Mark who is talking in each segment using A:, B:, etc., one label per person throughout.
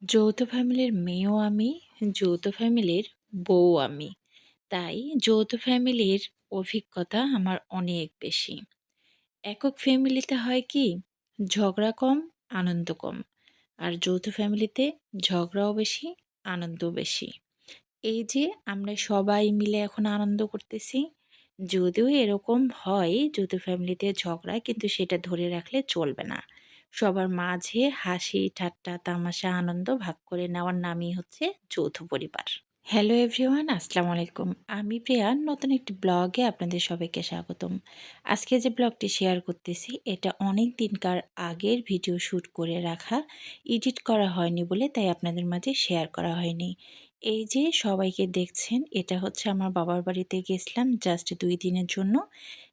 A: যৌথ ফ্যামিলির মেয়েও আমি, যৌথ ফ্যামিলির বউ আমি। তাই যৌথ ফ্যামিলির অভিজ্ঞতা আমার অনেক বেশি। একক ফ্যামিলিতে হয় কি? ঝগড়া কম, আনন্দ কম। আর যৌথ ফ্যামিলিতে ঝগড়াও বেশি, আনন্দও বেশি। এই যে আমরা সবাই মিলে এখন আনন্দ করতেছি, যদিও এরকম হয় যৌথ ফ্যামিলিতে ঝগড়া, কিন্তু সেটা ধরে রাখলে চলবে না। সবার মাঝে হাসি, ঠাট্টা, তামাশা, আনন্দ ভাগ করে নেওয়ার নামই হচ্ছে যৌথ পরিবার। হ্যালো এভরিওয়ান, আসসালামু আলাইকুম। আমি প্রিয়া, নতুন একটি ব্লগে আপনাদের সবাইকে স্বাগতম। আজকে যে ব্লগটি শেয়ার করতেছি, এটা অনেক দিনকার আগের ভিডিও শ্যুট করে রাখা, এডিট করা হয়নি বলে তাই আপনাদের মাঝে শেয়ার করা হয়নি। এই যে সবাইকে দেখছেন, এটা হচ্ছে আমার বাবার বাড়িতে গেছিলাম জাস্ট 2 দিনের জন্য।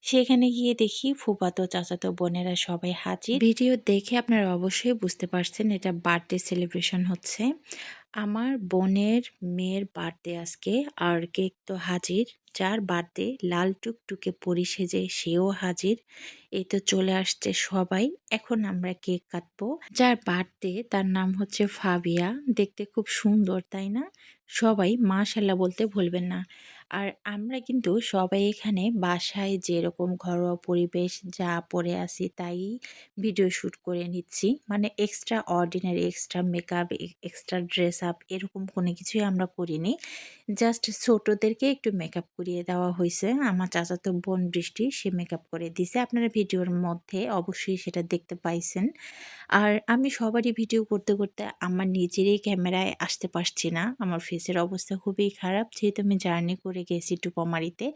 A: সেখানে গিয়ে দেখি ফুফাতো, চাচাতো বোনেরা সবাই হাজির। ভিডিও দেখে আপনারা অবশ্যই বুঝতে পারছেন এটা বার্থডে সেলিব্রেশন হচ্ছে। আমার বোনের মেয়ের বার্থডে আজকে, আর কেক তো হাজির। যার বার্থডে লাল টুকটুকে পরি সেজে সেও হাজির। এই তো চলে আসছে সবাই। এখন আমরা কেক কাটবো। যার বার্থডে তার নাম হচ্ছে ফাবিয়া। দেখতে খুব সুন্দর, তাই না? সবাই মাশাআল্লাহ বলতে ভুলবেন না। আর আমরা কিন্তু সবাই এখানে বাসায় যেরকম ঘরোয়া পরিবেশ যা পরে আছি তাই ভিডিও শ্যুট করে নিচ্ছি। মানে extra ordinary, extra makeup, extra dress up এরকম কোনো কিছুই আমরা করিনি। জাস্ট ছোটদেরকে একটু মেকআপ করিয়ে দেওয়া হইছে। আমার চাচাতো বোন বৃষ্টি সে মেকআপ করে দিছে। আপনারা ভিডিওর মধ্যে অবশ্যই সেটা দেখতে পাইছেন। আর আমি সবারই ভিডিও করতে, করতে আমার নিজেরই ক্যামেরায় আসতে পারছি না। আমার ফেসের অবস্থা খুবই খারাপ। যেহেতু আমি জার্নি করে গেছি টুপামারিতে,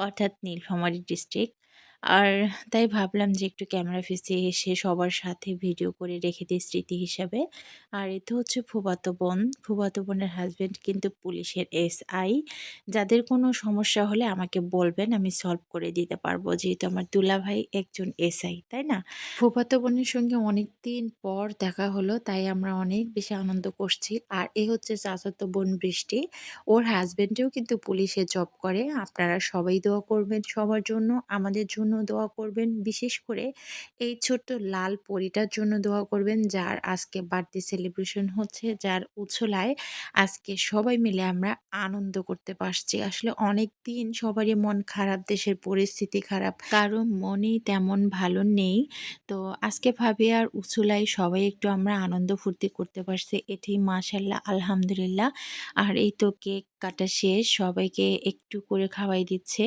A: অর্থাৎ নীলফামারী ডিস্ট্রিক্ট। আর তাই ভাবলাম যে একটু ক্যামেরা ফেসে এসে সবার সাথে ভিডিও করে রেখে দিই স্মৃতি হিসাবে। আর এতো হচ্ছে ফুফাতো বোন। ফুফাতো বোনের হাসব্যান্ড কিন্তু পুলিশের এসআই। যাদের কোনো সমস্যা হলে আমাকে বলবেন, আমি সলভ করে দিতে পারবো। যেহেতু আমার দুলাভাই একজন এসআই, তাই না? ফুফাতো বোনের সঙ্গে অনেকদিন পর দেখা হলো, তাই আমরা অনেক বেশি আনন্দ করছি। আর এ হচ্ছে চাচাতো বোন বৃষ্টি। ওর হাসব্যান্ডও কিন্তু পুলিশে জব করে। আপনারা সবাই দোয়া করবেন সবার জন্য, আমাদের জন্য দোয়া করবেন। বিশেষ করে এই ছোট্ট লাল পরীটার জন্য দোয়া করবেন, যার আজকে বার্থডে সেলিব্রেশন হচ্ছে, যার উছলায় আজকে সবাই মিলে আমরা আনন্দ করতে পারছি। আসলে অনেকদিন সবারই মন খারাপ, দেশের পরিস্থিতি খারাপ, কারো মনই তেমন ভালো নেই। তো আজকে ফাবিয়ার উছুলায় সবাই একটু আমরা আনন্দ ফুর্তি করতে পারছি, এটাই মাশাআল্লাহ আলহামদুলিল্লাহ। আর এই তো কেক কাটা শেষ, সবাইকে একটু করে খাওয়াই দিচ্ছে।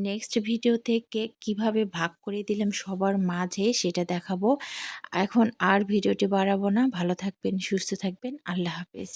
A: নেক্সট ভিডিওতে কেক কিভাবে ভাগ করে দিলাম সবার মাঝে সেটা দেখাবো। এখন আর ভিডিওটি বাড়াবো না। ভালো থাকবেন, সুস্থ থাকবেন। আল্লাহ হাফেজ।